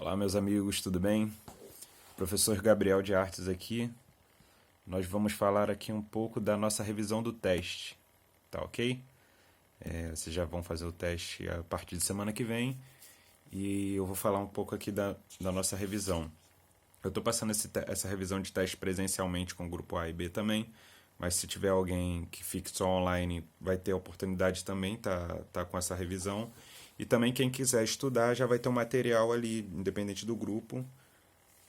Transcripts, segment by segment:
Olá, meus amigos, tudo bem? Professor Gabriel de Artes aqui. Nós vamos falar aqui um pouco da nossa revisão do teste, tá ok? Vocês já vão fazer o teste a partir de semana que vem e eu vou falar um pouco aqui da nossa revisão. Eu estou passando essa revisão de teste presencialmente com o grupo A e B também, mas se tiver alguém que fique só online, vai ter a oportunidade também, tá com essa revisão. E também quem quiser estudar já vai ter um material ali, independente do grupo,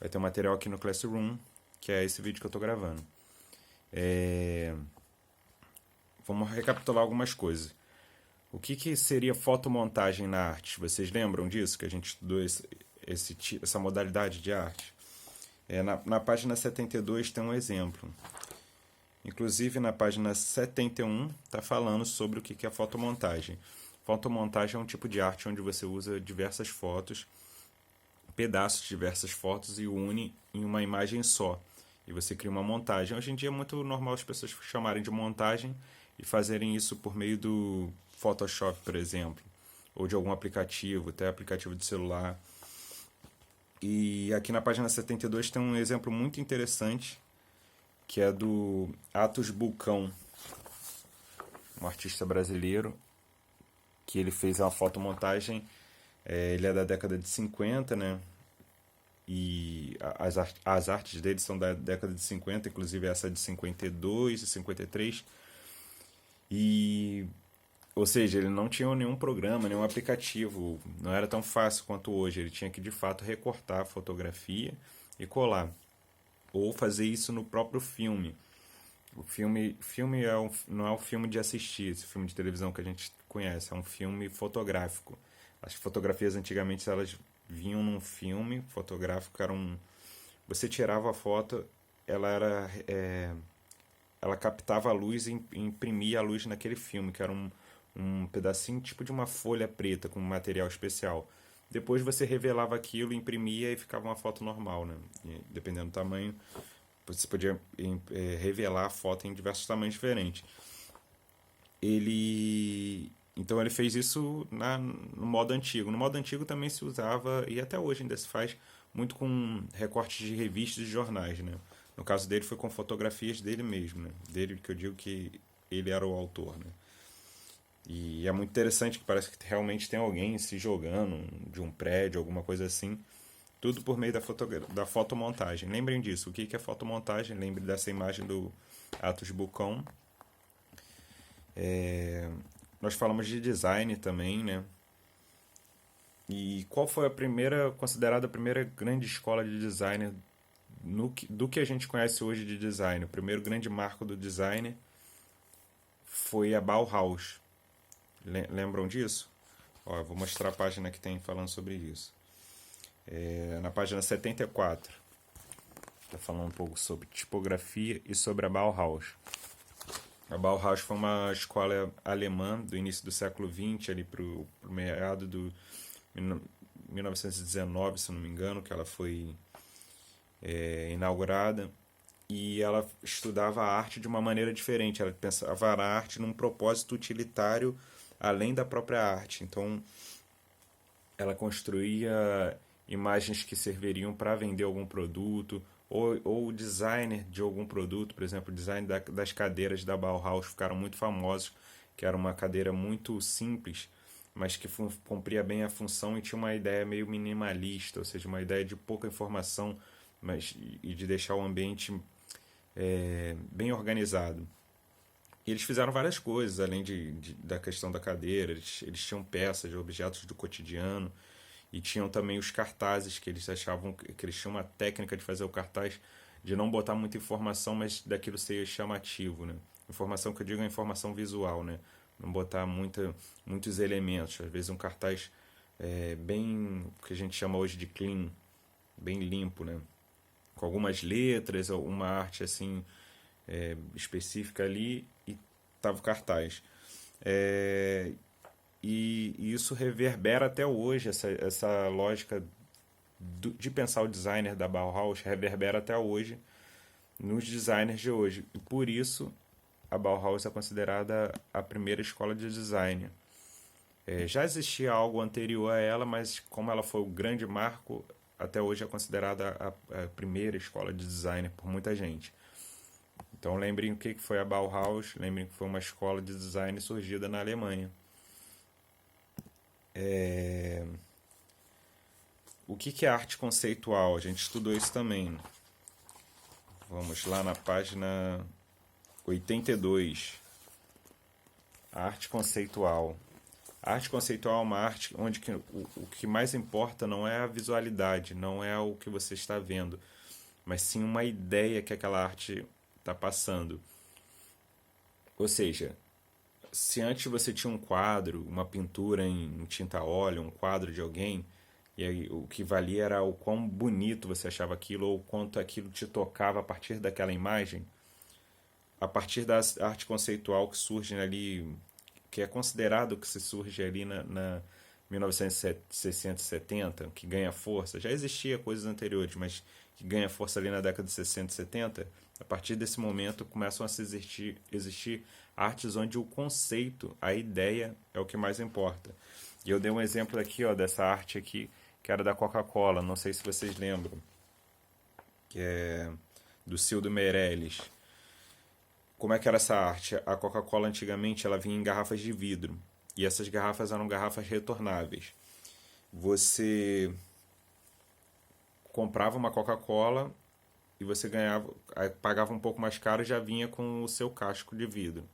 vai ter um material aqui no Classroom, que é esse vídeo que eu estou gravando. É, Vamos recapitular algumas coisas. O que seria fotomontagem na arte? Vocês lembram disso? Que a gente estudou essa modalidade de arte? Na página 72 tem um exemplo. Inclusive na página 71 está falando sobre o que é fotomontagem. Fotomontagem é um tipo de arte onde você usa diversas fotos, pedaços de diversas fotos e une em uma imagem só. E você cria uma montagem. Hoje em dia é muito normal as pessoas chamarem de montagem e fazerem isso por meio do Photoshop, por exemplo, ou de algum aplicativo, até aplicativo de celular. E aqui na página 72 tem um exemplo muito interessante, que é do Atos Bulcão, um artista brasileiro, que ele fez uma fotomontagem. Ele é da década de 50, né? E as artes dele são da década de 50, inclusive essa de 52 e 53. E, ou seja, ele não tinha nenhum programa, nenhum aplicativo, não era tão fácil quanto hoje. Ele tinha que de fato recortar a fotografia e colar, ou fazer isso no próprio filme. O filme não é um filme de assistir, esse filme de televisão que a gente conhece, é um filme fotográfico. As fotografias antigamente elas vinham num filme fotográfico, você tirava a foto, ela captava a luz e imprimia a luz naquele filme, que era um pedacinho tipo de uma folha preta com um material especial. Depois você revelava aquilo, imprimia e ficava uma foto normal, né? E, dependendo do tamanho, você podia revelar a foto em diversos tamanhos diferentes. Então ele fez isso no modo antigo. No modo antigo também se usava, e até hoje ainda se faz, muito com recortes de revistas e jornais, né? No caso dele foi com fotografias dele mesmo, né? Dele que eu digo que ele era o autor, né? E é muito interessante que parece que realmente tem alguém se jogando de um prédio, alguma coisa assim. Tudo por meio da fotomontagem. Lembrem disso. O que é fotomontagem? Lembre dessa imagem do Atos Bucão. Nós falamos de design também, né? E qual foi considerada a primeira grande escola de design do que a gente conhece hoje de design? O primeiro grande marco do design foi a Bauhaus. Lembram disso? Ó, eu vou mostrar a página que tem falando sobre isso. Na página 74, está falando um pouco sobre tipografia e sobre a Bauhaus. A Bauhaus foi uma escola alemã do início do século XX, ali para o meado do 1919, se não me engano, que ela foi inaugurada. E ela estudava a arte de uma maneira diferente. Ela pensava a arte num propósito utilitário além da própria arte. Então, ela construía imagens que serviriam para vender algum produto, ou o designer de algum produto, por exemplo, o design das cadeiras da Bauhaus ficaram muito famosos, que era uma cadeira muito simples, mas que cumpria bem a função e tinha uma ideia meio minimalista, ou seja, uma ideia de pouca informação, e de deixar o ambiente bem organizado. E eles fizeram várias coisas, além da questão da cadeira. Eles tinham peças, objetos do cotidiano, e tinham também os cartazes, que eles achavam que eles tinham uma técnica de fazer o cartaz, de não botar muita informação, mas daquilo ser chamativo, né? Informação que eu digo é informação visual, né? Não botar muitos elementos. Às vezes um cartaz bem, o que a gente chama hoje de clean, bem limpo, né? Com algumas letras, uma arte assim específica ali, e tava o cartaz. E isso reverbera até hoje, essa lógica de pensar o designer da Bauhaus reverbera até hoje nos designers de hoje. E por isso a Bauhaus é considerada a primeira escola de design. Já existia algo anterior a ela, mas como ela foi o grande marco, até hoje é considerada a primeira escola de design por muita gente. Então lembrem o que foi a Bauhaus, lembrem que foi uma escola de design surgida na Alemanha. O que é arte conceitual? A gente estudou isso também. Vamos lá na página 82. A arte conceitual. A arte conceitual é uma arte onde o que mais importa não é a visualidade, não é o que você está vendo, mas sim uma ideia que aquela arte está passando. Ou seja, se antes você tinha um quadro, uma pintura em tinta a óleo, um quadro de alguém, e aí o que valia era o quão bonito você achava aquilo ou o quanto aquilo te tocava a partir daquela imagem, a partir da arte conceitual que surge ali, que é considerado que se surge ali na 1960 e 70, que ganha força. Já existia coisas anteriores, mas que ganha força ali na década de 60 e 70. A partir desse momento começam a se existir artes onde o conceito, a ideia é o que mais importa. E eu dei um exemplo aqui, ó, dessa arte aqui, que era da Coca-Cola, não sei se vocês lembram, que é do Cildo Meirelles. Como é que era essa arte? A Coca-Cola antigamente ela vinha em garrafas de vidro. E essas garrafas eram garrafas retornáveis. Você comprava uma Coca-Cola e você ganhava, pagava um pouco mais caro e já vinha com o seu casco de vidro.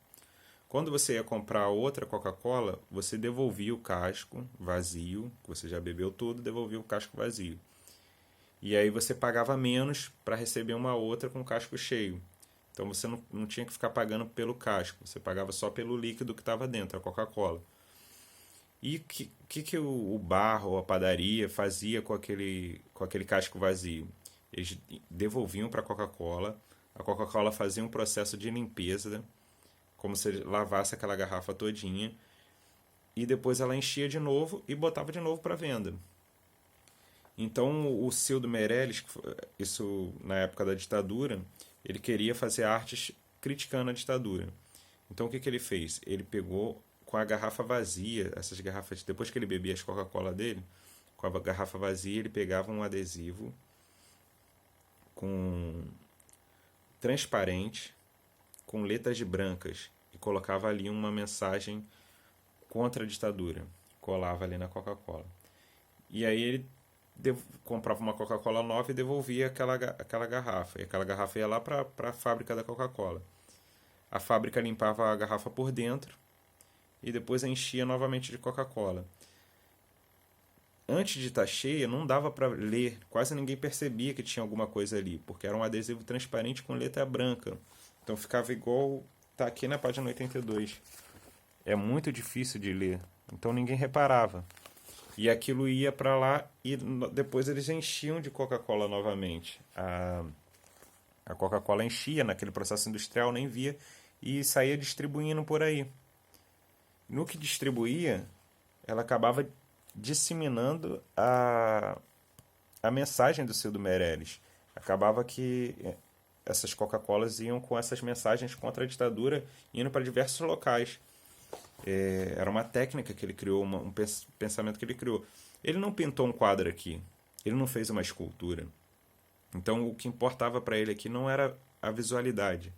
Quando você ia comprar outra Coca-Cola, você devolvia o casco vazio, que você já bebeu tudo, devolvia o casco vazio. E aí você pagava menos para receber uma outra com o casco cheio. Então você não tinha que ficar pagando pelo casco, você pagava só pelo líquido que estava dentro, a Coca-Cola. E o que o bar ou a padaria fazia com aquele casco vazio? Eles devolviam para a Coca-Cola fazia um processo de limpeza, como se lavasse aquela garrafa todinha, e depois ela enchia de novo e botava de novo para venda. Então o Cildo Meirelles, isso na época da ditadura, ele queria fazer artes criticando a ditadura. Então o que ele fez? Ele pegou com a garrafa vazia, essas garrafas, depois que ele bebia as Coca-Cola dele, com a garrafa vazia ele pegava um adesivo com transparente, com letras brancas e colocava ali uma mensagem contra a ditadura, colava ali na Coca-Cola. E aí ele comprava uma Coca-Cola nova e devolvia aquela garrafa. E aquela garrafa ia lá para a fábrica da Coca-Cola. A fábrica limpava a garrafa por dentro e depois enchia novamente de Coca-Cola. Antes de estar cheia, não dava para ler, quase ninguém percebia que tinha alguma coisa ali, porque era um adesivo transparente com letra branca. Então ficava igual tá aqui na página 82. É muito difícil de ler, então ninguém reparava. E aquilo ia para lá e depois eles enchiam de Coca-Cola novamente. A Coca-Cola enchia naquele processo industrial, nem via, e saía distribuindo por aí. No que distribuía, ela acabava disseminando a mensagem do Cildo Meirelles. Acabava que essas Coca-Colas iam com essas mensagens contra a ditadura, indo para diversos locais. Era uma técnica que ele criou, um pensamento que ele criou. Ele não pintou um quadro aqui, ele não fez uma escultura. Então o que importava para ele aqui não era a visualidade,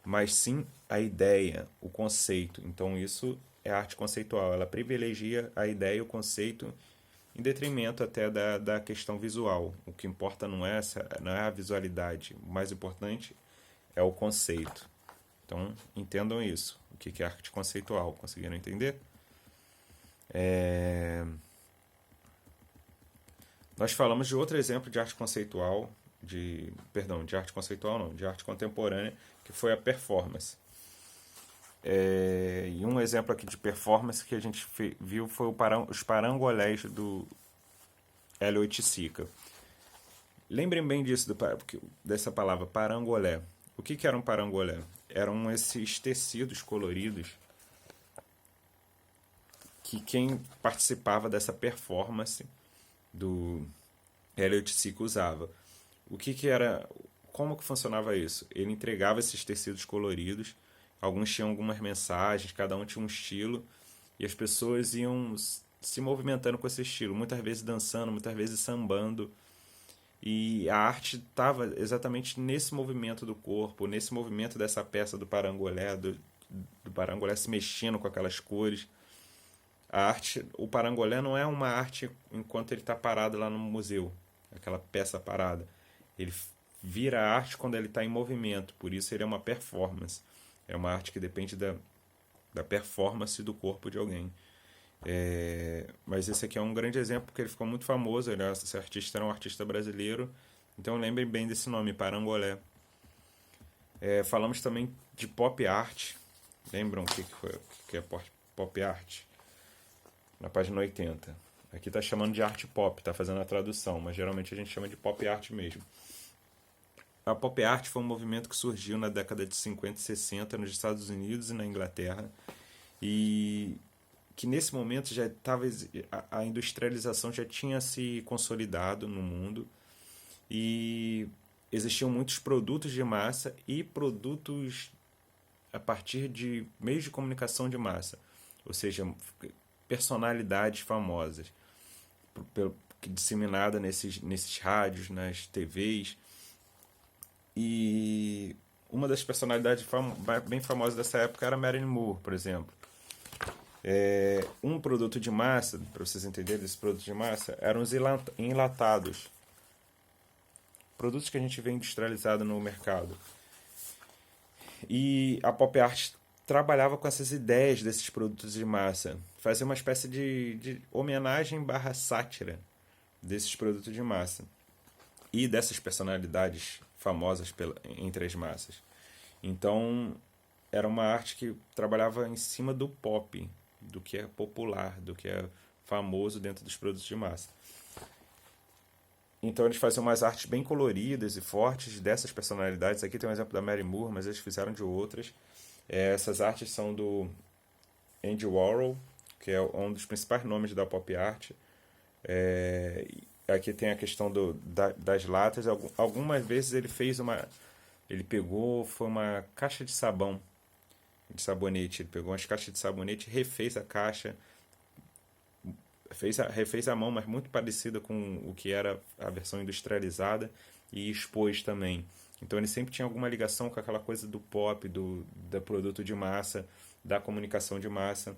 mas sim a ideia, o conceito. Então isso é arte conceitual, ela privilegia a ideia e o conceito em detrimento até da questão visual. O que importa não é a visualidade, o mais importante é o conceito. Então entendam isso, o que é arte conceitual, conseguiram entender? Nós falamos de outro exemplo de arte conceitual, de arte conceitual não, de arte contemporânea, que foi a performance. E um exemplo aqui de performance que a gente viu foi os parangolés do Hélio Oiticica. Lembrem bem disso, dessa palavra, parangolé. O que era um parangolé? Eram esses tecidos coloridos que quem participava dessa performance do Hélio Oiticica usava. Como que funcionava isso? Ele entregava esses tecidos coloridos, alguns tinham algumas mensagens, cada um tinha um estilo, e as pessoas iam se movimentando com esse estilo, muitas vezes dançando, muitas vezes sambando. E a arte estava exatamente nesse movimento do corpo, nesse movimento dessa peça do parangolé, do parangolé se mexendo com aquelas cores. A arte, o parangolé não é uma arte enquanto ele está parado lá no museu, aquela peça parada. Ele vira arte quando ele está em movimento, por isso ele é uma performance. É uma arte que depende da performance do corpo de alguém. Mas esse aqui é um grande exemplo porque ele ficou muito famoso. Esse artista era um artista brasileiro, então lembrem bem desse nome, Parangolé. Falamos também de pop art. Lembram o que é pop art? Na página 80. Aqui está chamando de arte pop, está fazendo a tradução, mas geralmente a gente chama de pop art mesmo. A pop art foi um movimento que surgiu na década de 50 e 60 nos Estados Unidos e na Inglaterra, e que nesse momento já estava, a industrialização já tinha se consolidado no mundo e existiam muitos produtos de massa e produtos a partir de meios de comunicação de massa, ou seja, personalidades famosas disseminada nesses rádios, nas TVs. E uma das personalidades bem famosas dessa época era Marilyn Monroe, por exemplo. Um produto de massa, para vocês entenderem desse produto de massa, eram os enlatados. Produtos que a gente vê industrializado no mercado. E a pop art trabalhava com essas ideias desses produtos de massa. Fazia uma espécie de homenagem / sátira desses produtos de massa. E dessas personalidades famosas entre as massas. Então, era uma arte que trabalhava em cima do pop, do que é popular, do que é famoso dentro dos produtos de massa. Então eles faziam umas artes bem coloridas e fortes dessas personalidades. Aqui tem um exemplo da Mary Moore, mas eles fizeram de outras. Essas artes são do Andy Warhol, que é um dos principais nomes da pop art. Aqui tem a questão das latas. Algumas vezes ele pegou, foi uma caixa de sabão, de sabonete. Ele pegou umas caixas de sabonete, refez a caixa, refez a mão, mas muito parecida com o que era a versão industrializada, e expôs também. Então ele sempre tinha alguma ligação com aquela coisa do pop, do produto de massa, da comunicação de massa.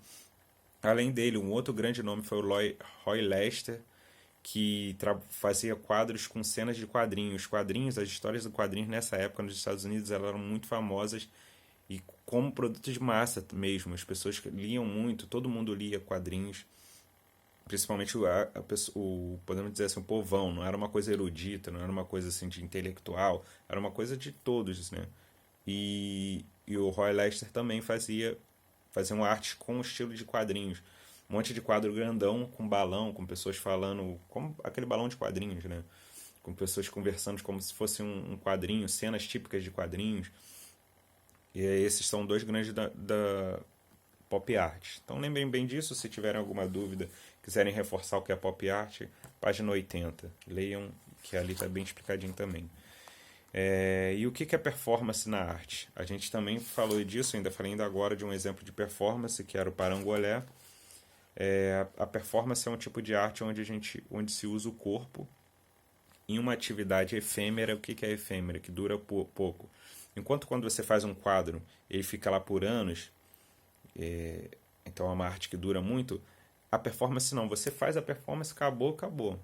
Além dele, um outro grande nome foi o Roy Lester, que fazia quadros com cenas de quadrinhos. As histórias do quadrinhos nessa época nos Estados Unidos elas eram muito famosas e como produto de massa mesmo. As pessoas liam muito, todo mundo lia quadrinhos, principalmente podemos dizer assim, o povão. Não era uma coisa erudita, não era uma coisa assim de intelectual, era uma coisa de todos, né? E o Roy Lester também fazia uma arte com um estilo de quadrinhos. Um monte de quadro grandão, com balão, com pessoas falando, como aquele balão de quadrinhos, né? Com pessoas conversando como se fosse um quadrinho, cenas típicas de quadrinhos. E esses são dois grandes da pop art. Então lembrem bem disso, se tiverem alguma dúvida, quiserem reforçar o que é pop art, página 80. Leiam, que ali está bem explicadinho também. E o que é performance na arte? A gente também falou disso, falei ainda agora de um exemplo de performance, que era o parangolé. A performance é um tipo de arte onde se usa o corpo em uma atividade efêmera. O que é efêmera? Que dura pouco. Enquanto quando você faz um quadro, ele fica lá por anos, então é uma arte que dura muito. A performance não, você faz a performance, acabou.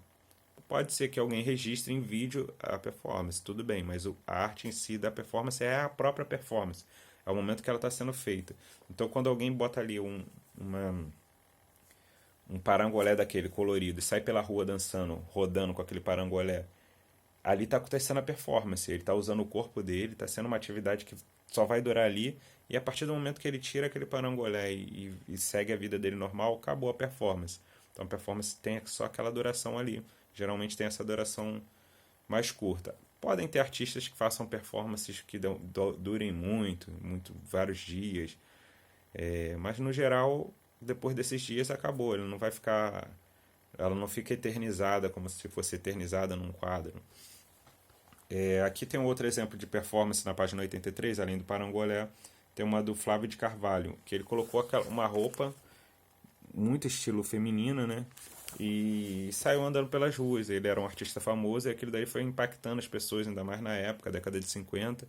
Pode ser que alguém registre em vídeo a performance, tudo bem, mas a arte em si da performance é a própria performance, é o momento que ela está sendo feita. Então quando alguém bota ali um parangolé daquele colorido e sai pela rua dançando, rodando com aquele parangolé, ali está acontecendo a performance, ele está usando o corpo dele, está sendo uma atividade que só vai durar ali, e a partir do momento que ele tira aquele parangolé e segue a vida dele normal, acabou a performance. Então a performance tem só aquela duração ali, geralmente tem essa duração mais curta. Podem ter artistas que façam performances que durem muito, vários dias, mas no geral, depois desses dias acabou, ela não fica eternizada como se fosse eternizada num quadro. Aqui tem um outro exemplo de performance na página 83, além do parangolé, tem uma do Flávio de Carvalho, que ele colocou uma roupa muito estilo feminino, né? E saiu andando pelas ruas. Ele era um artista famoso e aquilo daí foi impactando as pessoas, ainda mais na época, década de 50.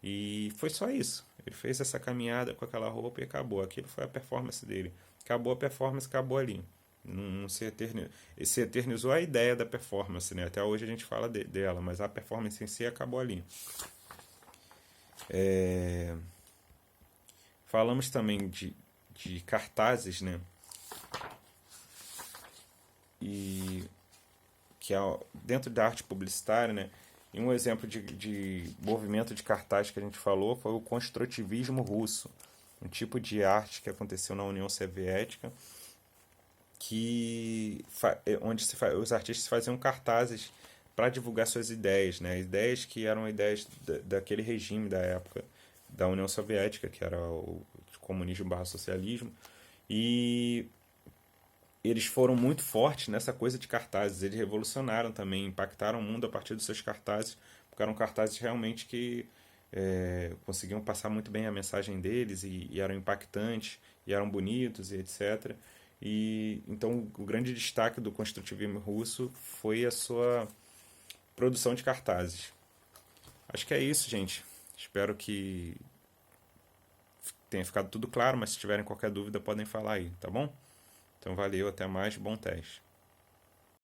E foi só isso. Ele fez essa caminhada com aquela roupa e acabou. Aquilo foi a performance dele. Acabou a performance, acabou ali. Não se eternizou a ideia da performance, né? Até hoje a gente fala dela, mas a performance em si acabou ali. É, falamos também de cartazes, né? E que é dentro da arte publicitária, né? E um exemplo de movimento de cartaz que a gente falou foi o construtivismo russo, um tipo de arte que aconteceu na União Soviética, onde os artistas faziam cartazes para divulgar suas ideias, né? Ideias que eram ideias daquele regime da época da União Soviética, que era o comunismo/socialismo, e eles foram muito fortes nessa coisa de cartazes. Eles revolucionaram também, impactaram o mundo a partir dos seus cartazes, porque eram cartazes realmente que conseguiam passar muito bem a mensagem deles e eram impactantes, e eram bonitos e etc. E então o grande destaque do construtivismo russo foi a sua produção de cartazes. Acho que é isso, gente. Espero que tenha ficado tudo claro, mas se tiverem qualquer dúvida podem falar aí, tá bom? Então valeu, até mais, bom teste.